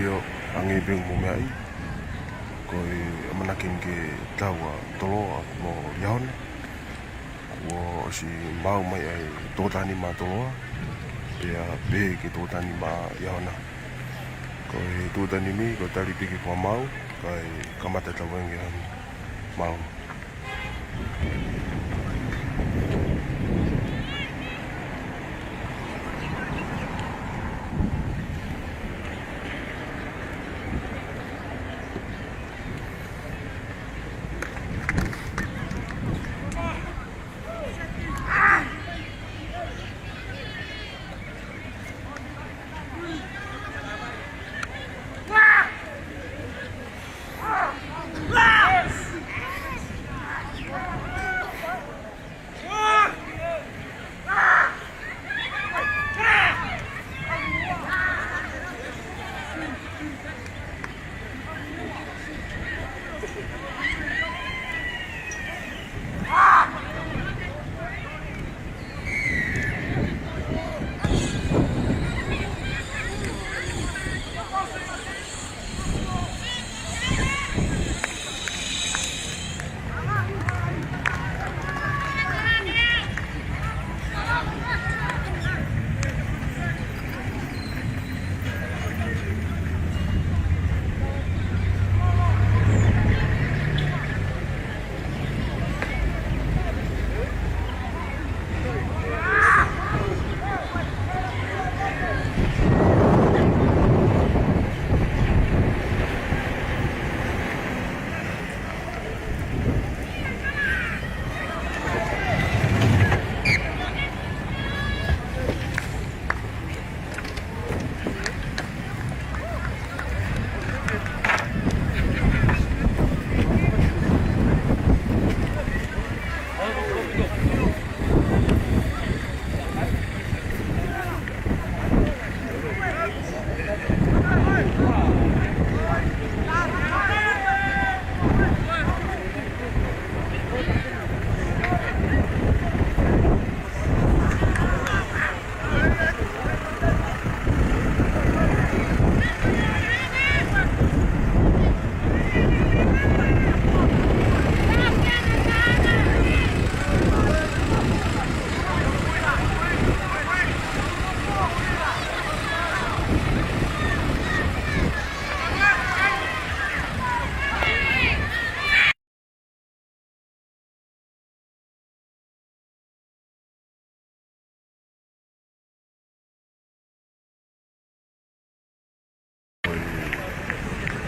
Iyo ang ibig mo may ko'y manakin ke tawa tolo mo yahon ko si mau may ay totani ma tolo ya be ke totani ma yahon ko'y totani mi ko tali piki ko mau ko'y kamata tawang yan mau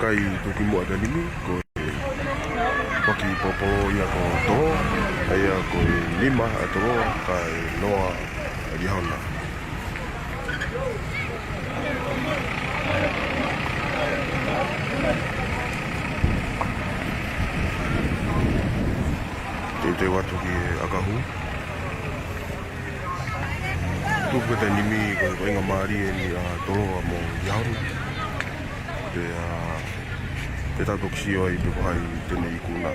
kai tuki mo ada limi ko paki popolo ya ko to aya ko lima atau kai noa di hona te watu ki akahu tu kata limi ko inga mari ni tolo mo yaru te tatok sioi pe kai tene ikuna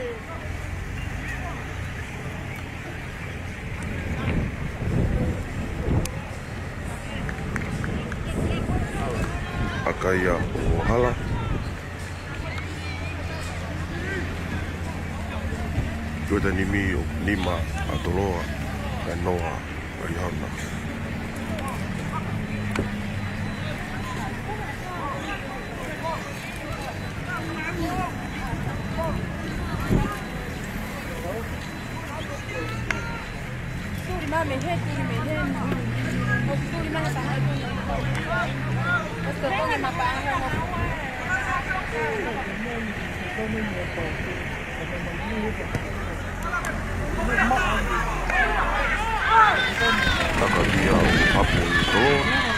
kaya o hala. Tuota nimi o Nima Atoloa ka noa Ariana. Nakalia o Papu i Toloa.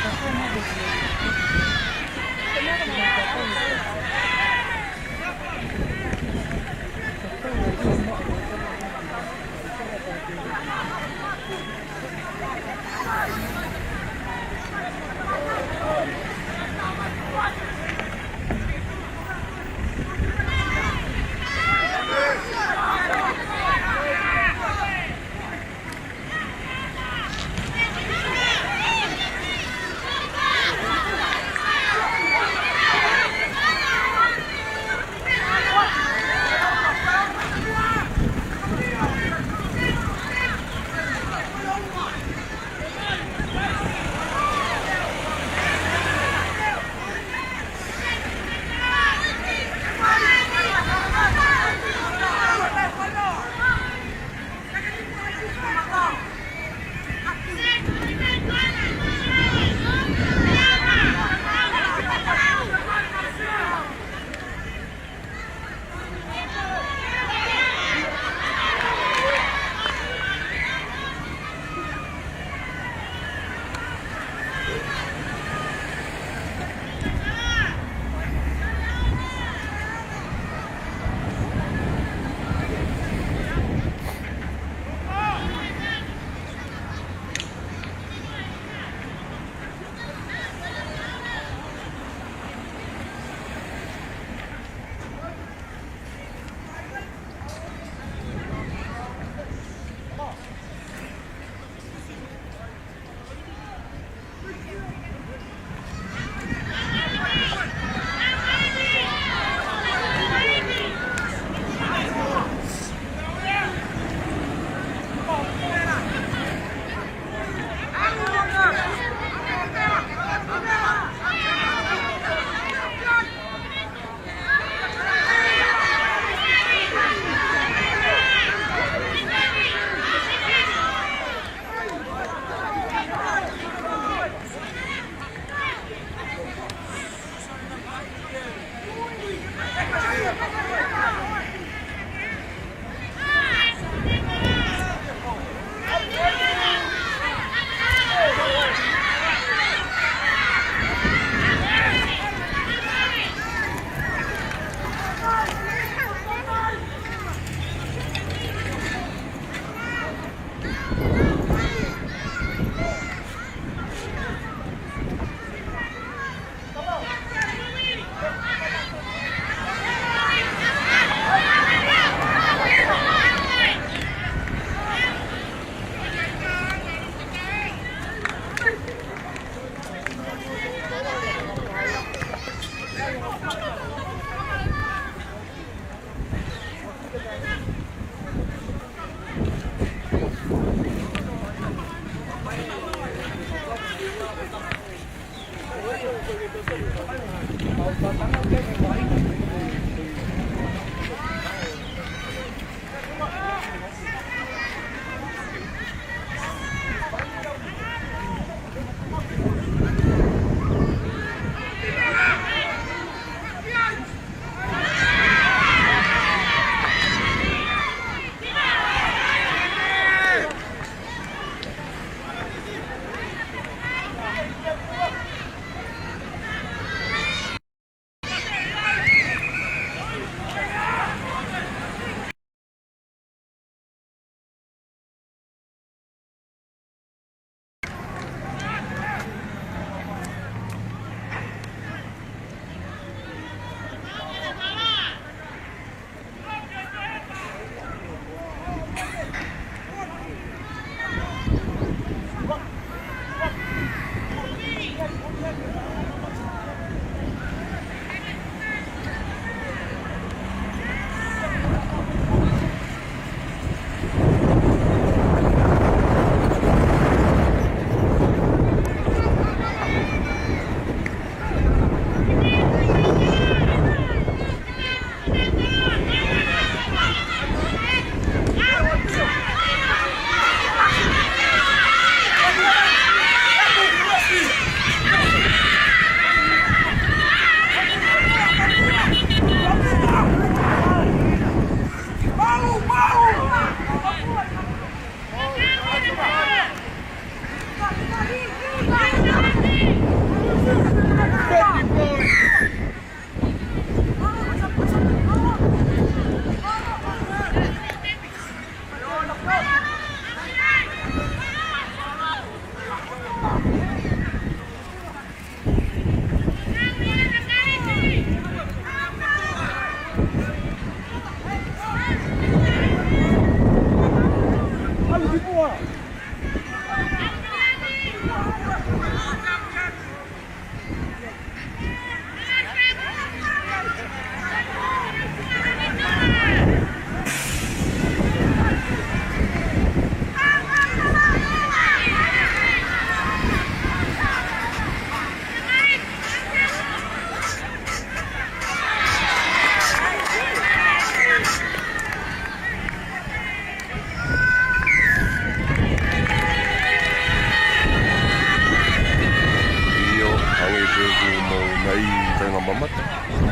Mamata,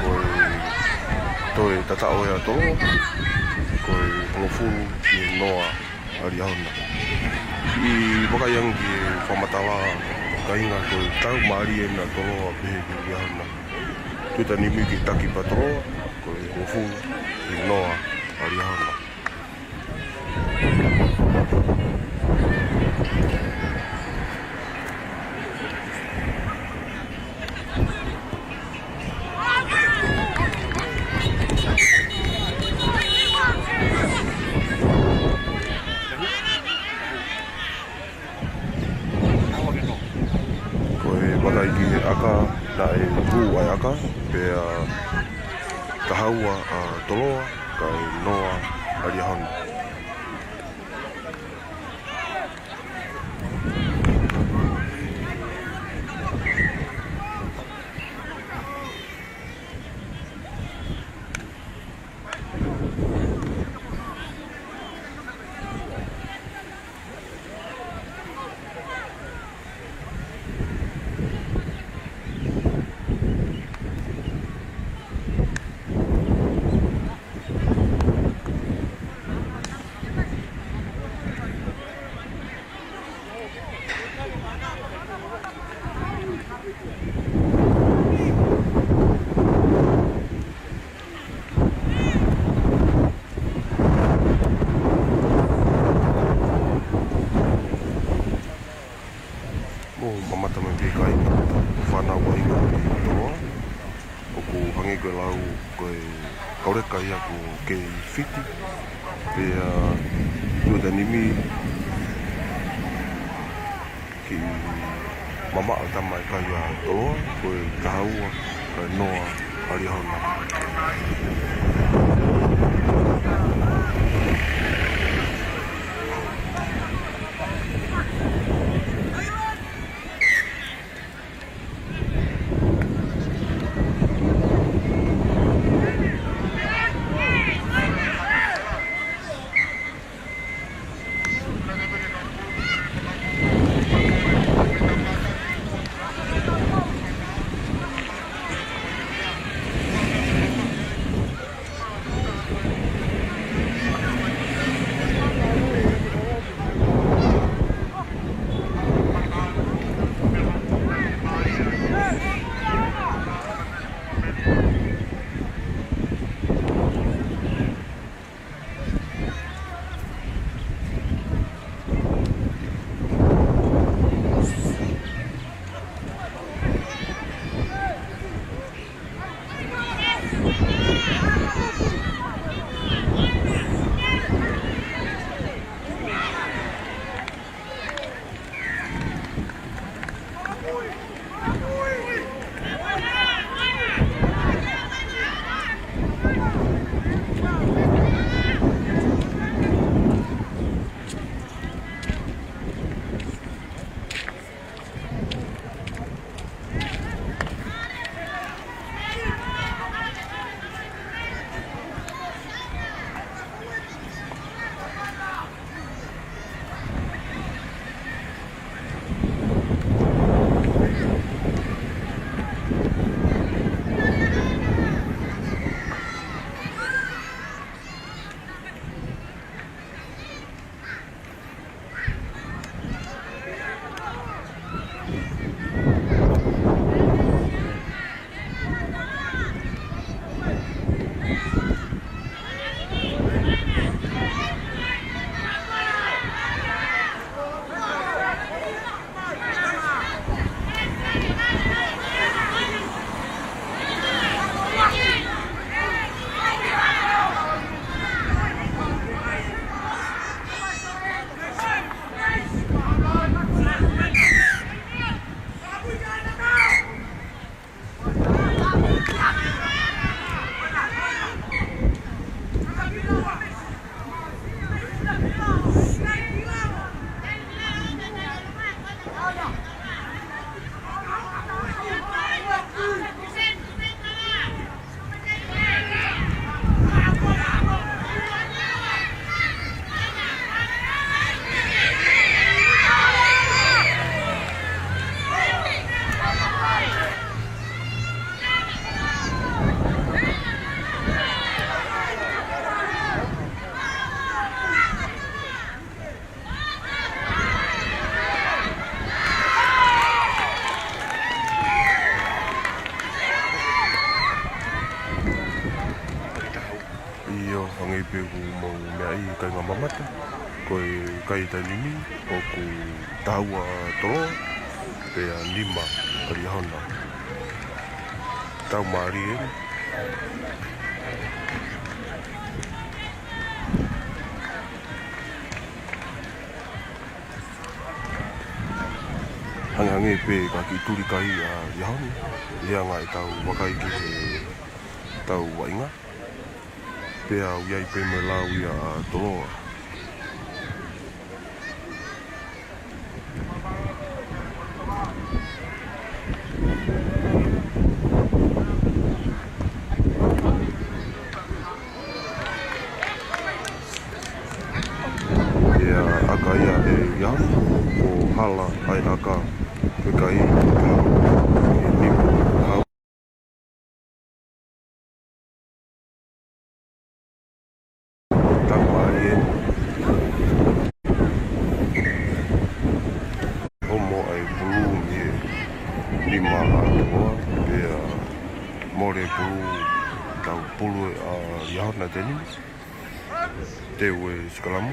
koi toi tatao ya tolo, koi ngofu ki noa ariauna. I wakayang ki whamatala kainga koi tau maari e na tolo a pehe ki ariauna. Tuta nimi ki taki pa tolo, koi ngofu ki noa ariauna. Iki aka na e pu ai aka pe tahaua toloa kai noa ariahona. Mamata me pe kai whanau ai ngā toloa. O ko hange koe lau koe kaureka ia ko kei whiti. Pea tuata nimi ki mama o tamai kai a toloa koe tahaua kai noa ariahona. pegu mo mea I kai ngā mamata, koe kai tainimi o ku taua toloa, pea nima kari hana. Tau maari ere. Hange pe ka ki turi kai a Iahoni, lea ngai tau wakai ki he tau wainga. Pea uiai pe me lau ia toloa. Pea aka ia e Iahoni, o hala ai aka pe kai ka e nipu hau. Tau maari e. Homo ai bulu e lima a toloa, pea more bulu tau pulu a Iahona tenimi. Te ue sikalamu.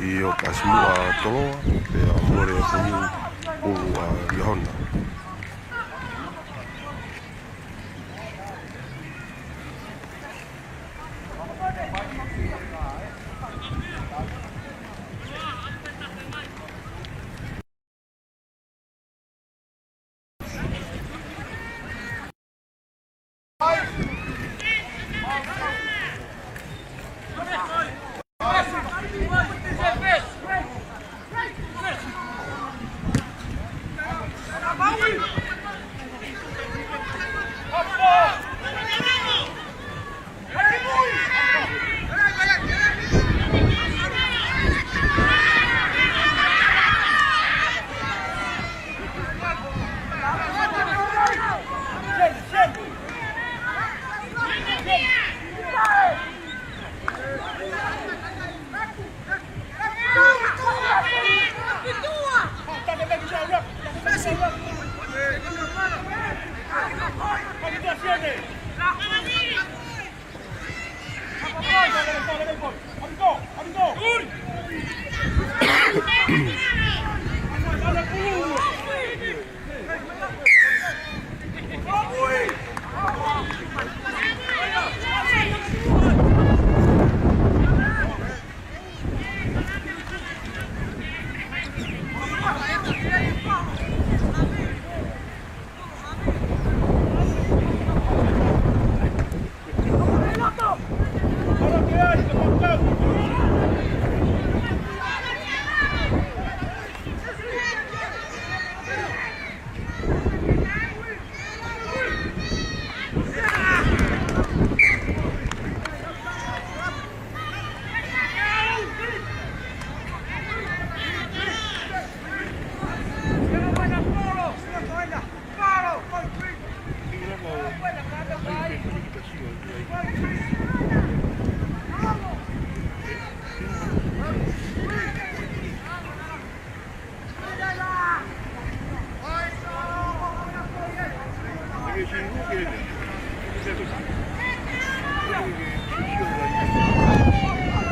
I o kasimu a toloa, pea more pulu a Iahona.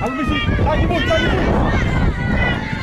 Al Messi, dai, vai, vai.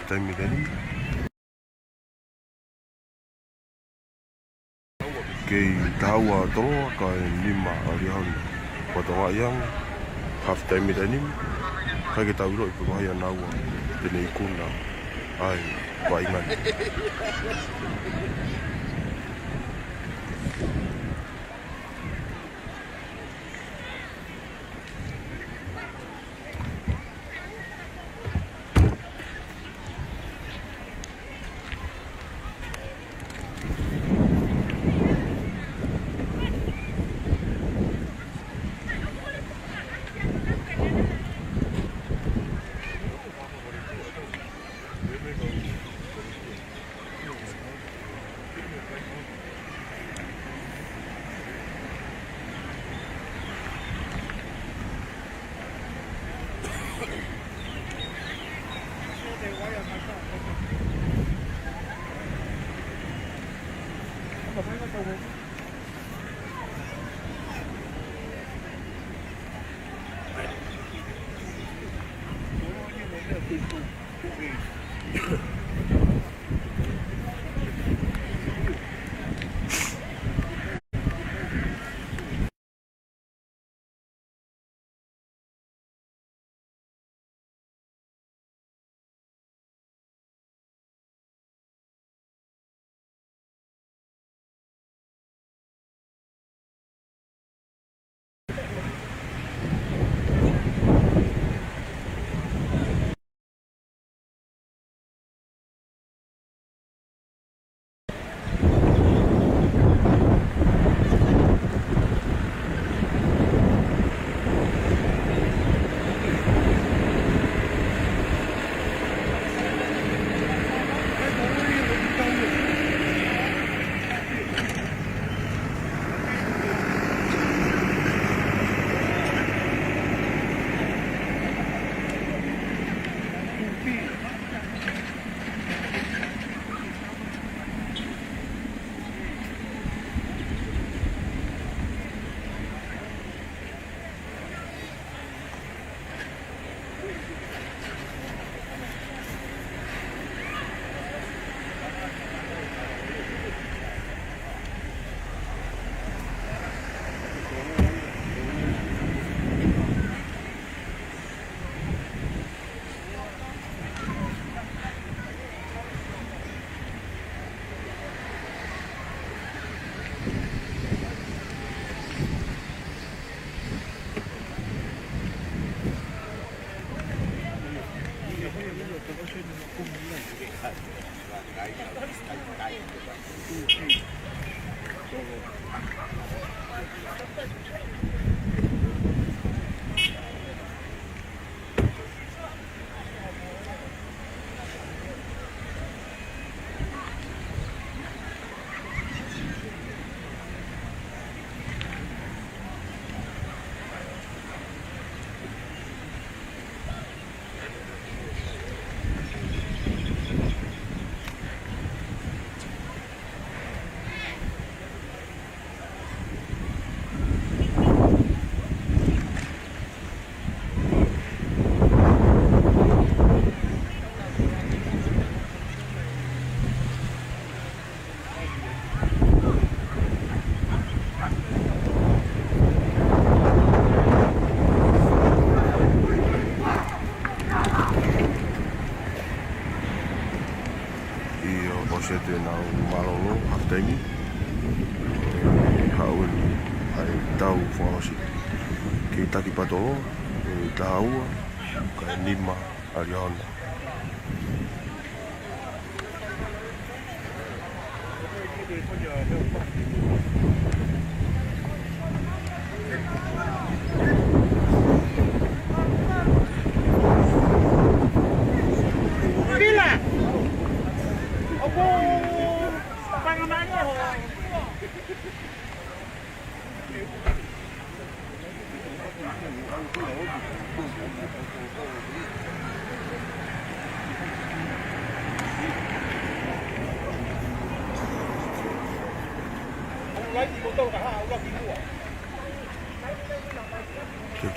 time tani kei taua tolo ka lima alihan patonga yang half time tani ka kita ulo ipu bahaya nawa tene ikuna ai baingan Temi haul ai tau fosi ki taki patolo tau ka lima aliona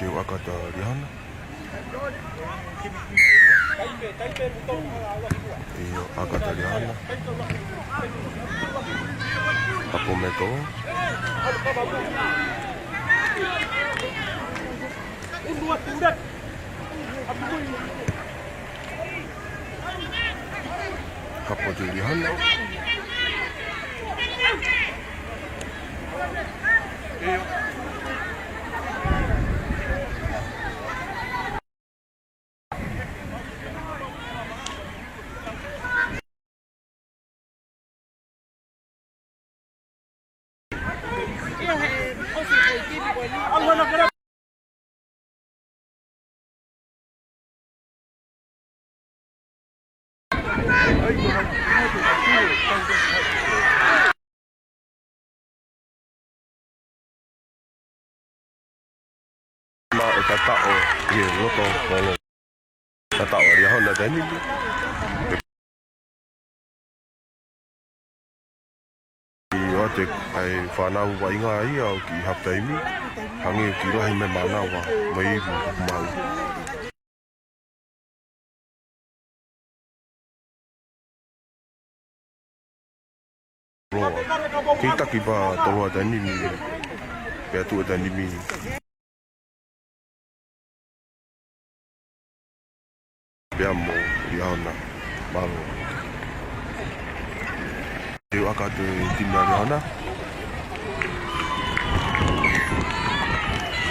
Kêu akata Rihanna. Iyo akatari ana. Apo meto. Apo diri hana. Iyo. Ma tatao ye loto kolo tatao dia honda tani yo te ai whanau wa inga ai au ki haptaimi hangi ki rohi me mana wa mai mau roa kita ki ba tolo tani ni pe tu tani mi Abbiamo Rihanna, malo. Io akatu timna Rihanna.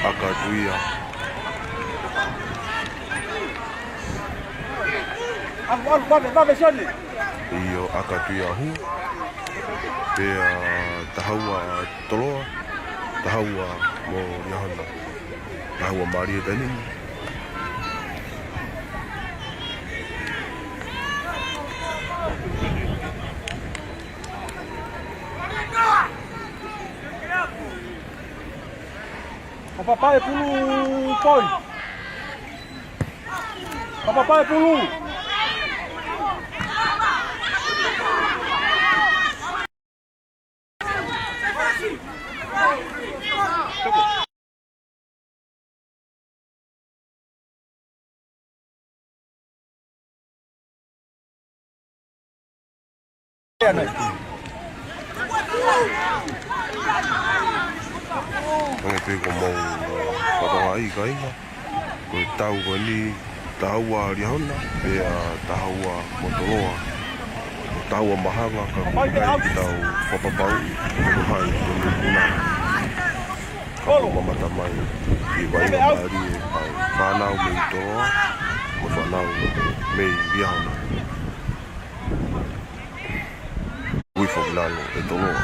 Akatu ia. Io akatu ia hu. Pe tahaua toloa. Tahaua mo Rihanna. Tahaua Maria tani. Papai pulu poin. Papai pulu. Ngai pe ko mau whakaai ka inga. Ko tau ko ni taua Rihanna pe taua motoroa. Taua mahanga ka kukai ki tau whapapau ko hai ko ni kuna. Ka ko mamata mai ki wai maari ai whanau me i toroa mo whanau me i Rihanna. Ui whakulalo e toroa.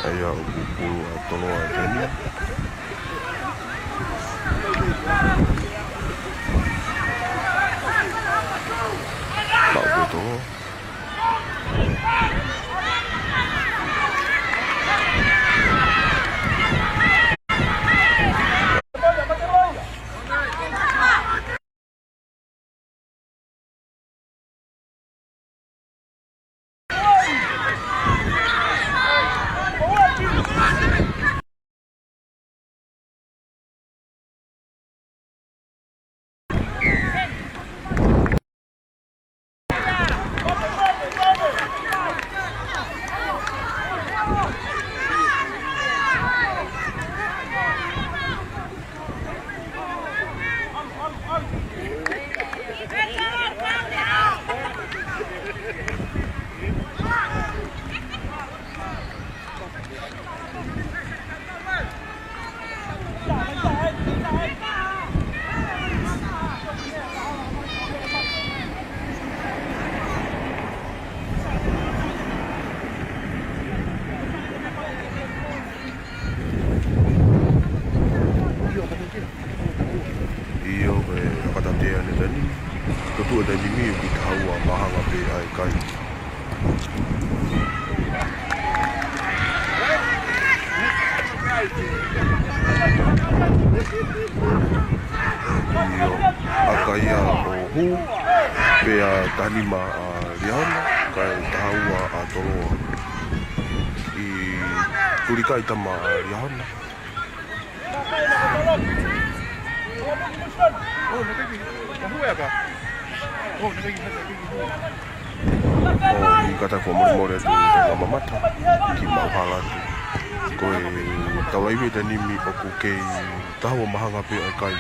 Aia o pulu a toloa e teni. Pau pe toloa. Iyo akaia o hu pea tanima a liana kai taua a toloa I turikai tama a liana. O I kata ko mori tu mama mata ki mauhala tu ko e tawaiwe tanimi o ku kei taua mahanga pe a kai.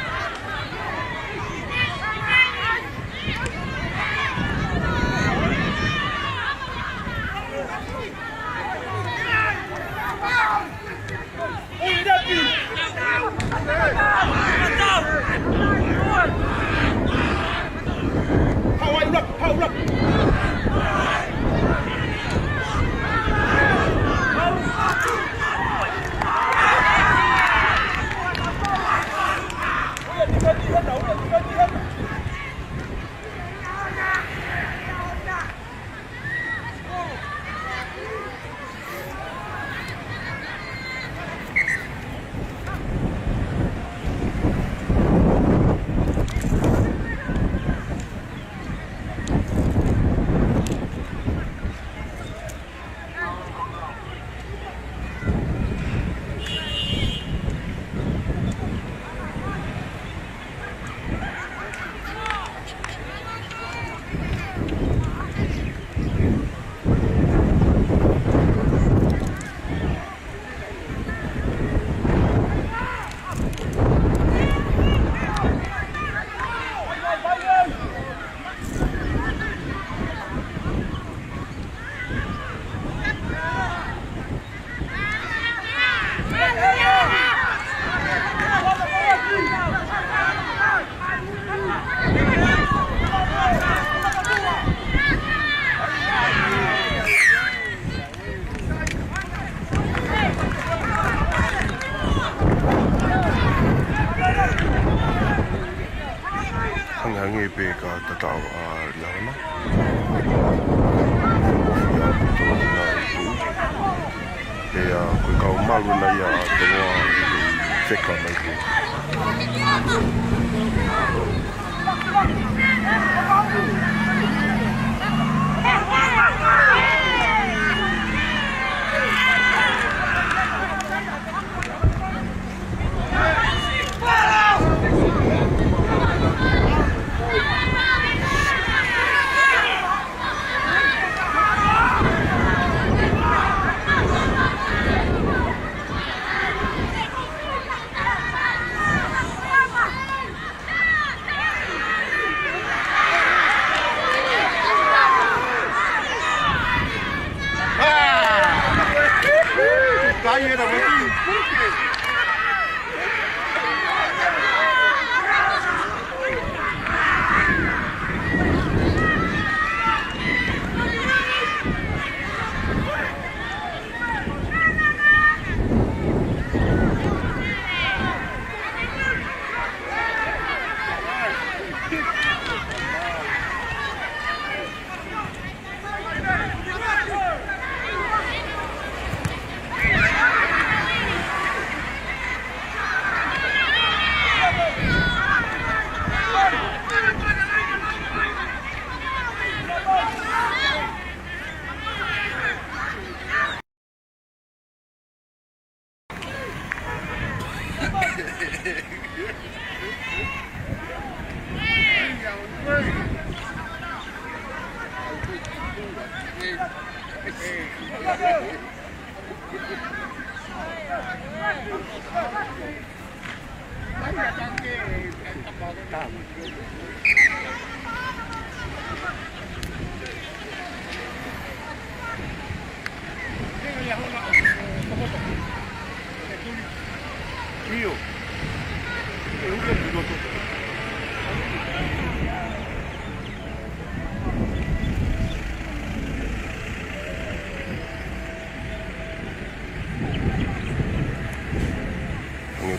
Hangi pe ka tatao a liana. Mofia pito na ipu. Pea koe kau malu na ia a toloa wheka mai pe.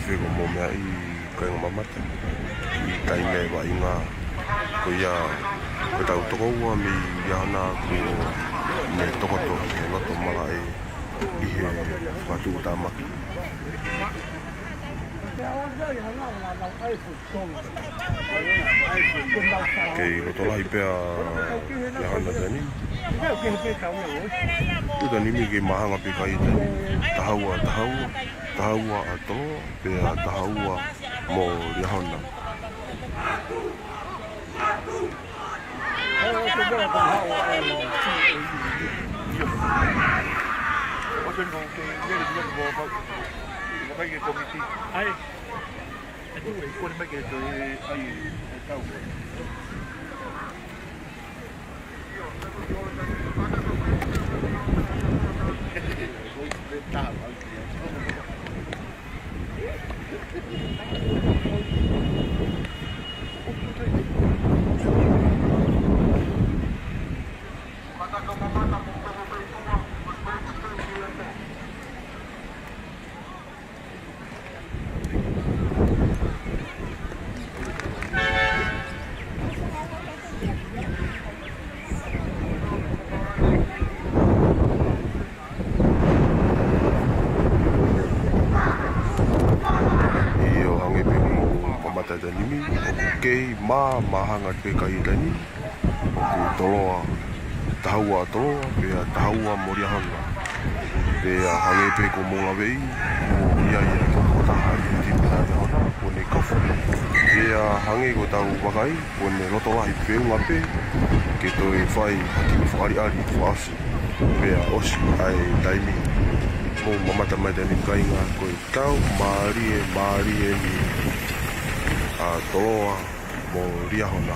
Figo mo mea I koenga mamata I tainga e wainga ko ia ko tau toko ua me iana ko me tokoto he loto mala e i he watu utamaki. Kei loto lahi pea ia hana tani. Ika nimi ke mahanga pe kai tani. Tahaua a tolo pea tahaua mo ia hana. Kei mahanga pe kai tani ku toloa tahaua toloa pea tahaua moria hanga pea hange pe ko mola vei ia ko taha i timina ia hona pone kafu pea hange ko tau wakai pone loto lahi pe unga pe ke toi whai hakimi whaari whaasi pea osi ai taimi mo mamata mai tani kainga koe tau maarie ni a toloa mo ria hona.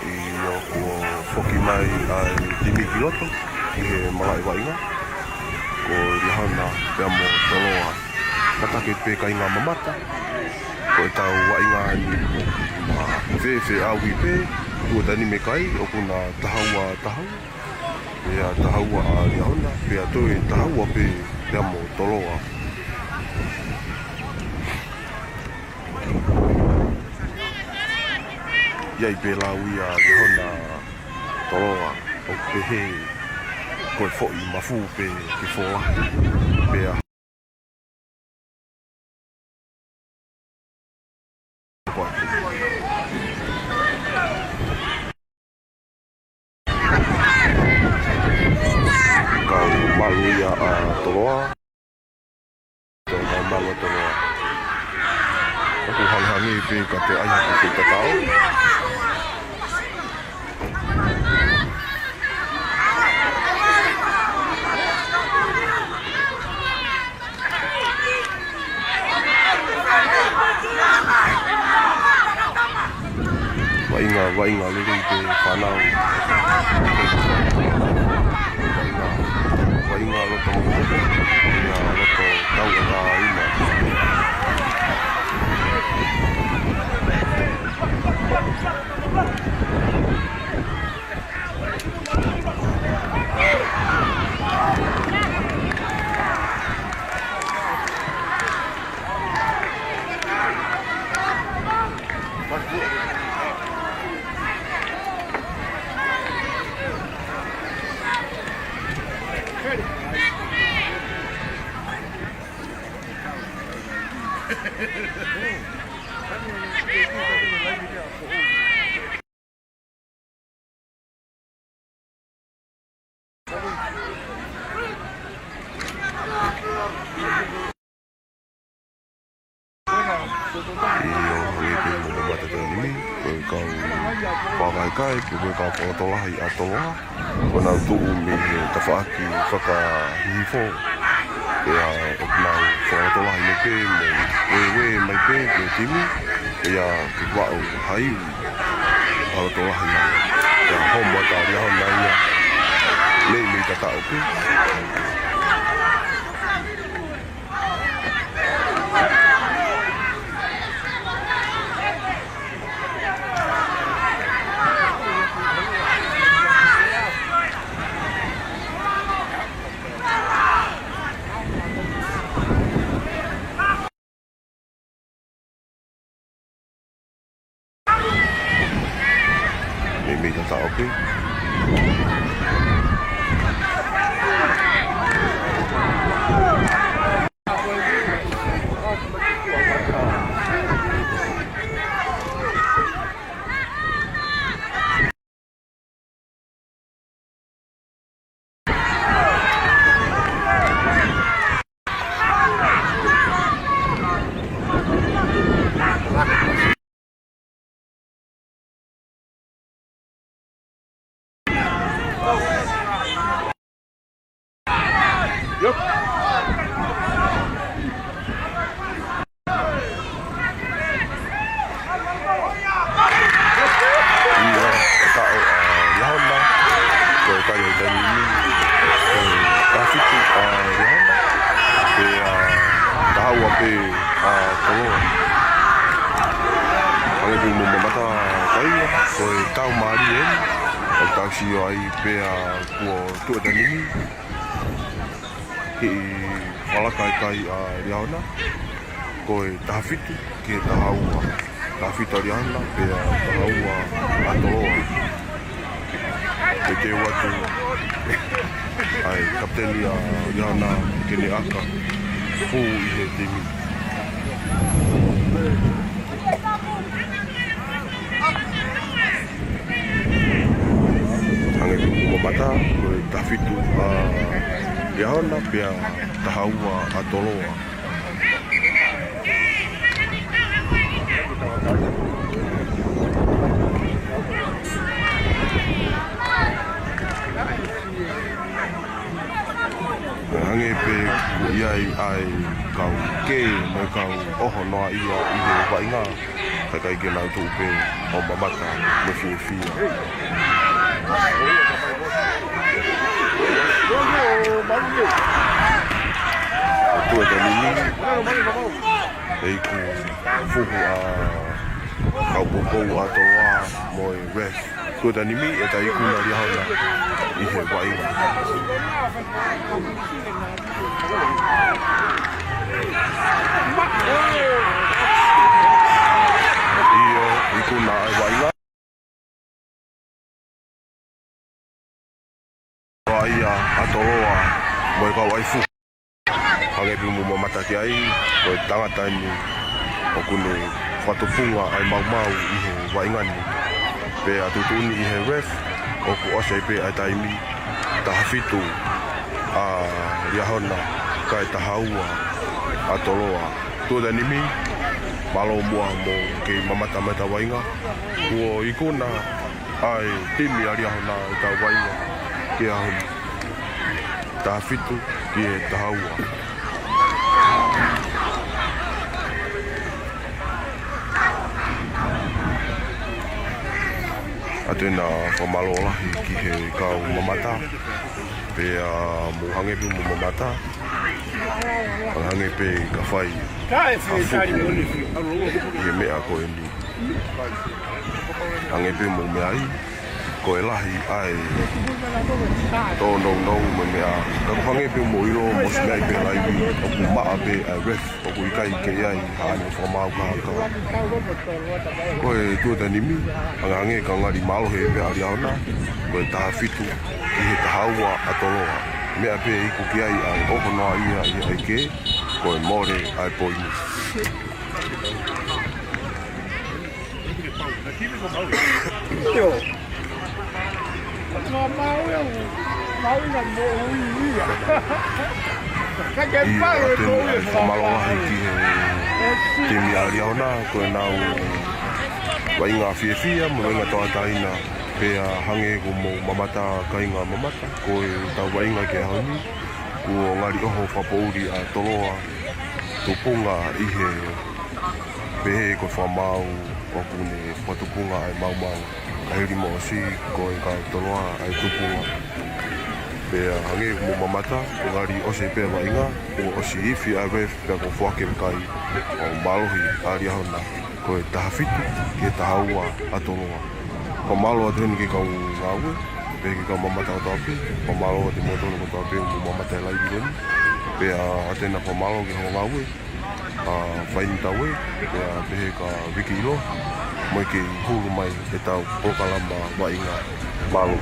Iyo ko foki mai ai timi kiloto he malai wainga ko rihana pea mo toloa matake pe kainga mamata ko tau wainga ni ma fe awi pe tu tani me kai o kuna tahaua pea tahaua a rihana pea toi tahaua pe pea mo toloa iai pe laui a rihana toloa o pehe koe fo'i mafu pe ke foa pea kau malu ia a toloa kau malu toloa aku hang-hangi pe kate ayah ke tatau wainga lili ke whanau wainga loto ia loto tau ka ina kai ke ka whakatolahi atoa wana tuu me ka whaaki whakahifo ea o nau whakatolahi me pe me mai pe ke timi ea ke wau haiu whakatolahi ea homa ka riaho nai ea le me tatao pe me ta ope. Yup. Iya, kau Yahon lah. Kau kayu dan ini. Tapi tu Yahon lah. Dia tahu apa kalau kalau dia mau mata kayu, kau tahu mari kan. Kau tahu siapa ipe kau tu dan ini. Wala kai Yahon lah. Kau tahu tu kita tahu. Tapi tariana pe tahu atau Ete watu ai kapteni yana kini aka fu ihe timi hange ku mata ko tafitu yana pe tahu atoloa hange pe ku iai ai kau ke mo kau oho noa ia i he wainga kai ke lau tu pe o mamata mo fi tu e nini ei ku fuhu kau pupou atoa mo i ref tu e nini e tai ku na ria hona i he wainga iyo iku na ai wainga ia atoloa mo ka waifu hage pi mo mata ki ai ko tangata ni o kune whatupunga ai mau i he waingani pe atutuni i he ref o ku ose pe ai taimi tahafitu Yahona kai tahaua atoloa tu da nimi malo mua mo ke mamata mata wainga o ikuna ai timi ari Yahona ta wainga ke ahun tahafitu ke tahaua atena famalo lahi ki he kau mamata pe mo hange pi mo mamata hange pe ka fai ye me a ko endi hange pe mo me ai ko lahi ai to no mo me a ka hange pe mo ilo mo se pe lai bi o ku ma pe a ref o ku kai ke ai ha ni famau ka ko e tu da nimi hange ka ngari malo he pe ari ona ko ta fitu i he tahaua atoloa mea pe iku ki ai ai oho noa ia i ai ke ko e more ai poini Yo. Nó máu là mồ hôi à. Cái i ba rồi aten ai whamaloahi ki he te mi ari ona ko e nau wainga fia mo inga toa taina pe hange ko mo mamata kainga mamata ko e ta wainga ke hauni ko ngari oho whapouri a toloa tupunga i he pehe ko whamau o kune whatupunga ai mau kairi mo si ko e ka toloa ai tupunga pe hange mo mamata ko ngari ose pe wainga ko osi ifi a ref pe ko whake kai o malohi ari ahona ko e tahafitu ke tahaua a toloa ko malo ateni ke kau ngawe pe ke kau mamata o tape ko malo ati motono ko tape mo mamata lai bigoni Pea atena pa malo ki ho ngawe. Whaini tawe, pea pehe ka wiki ilo. Moi ki hulu mai e tau pokalama wa inga malo.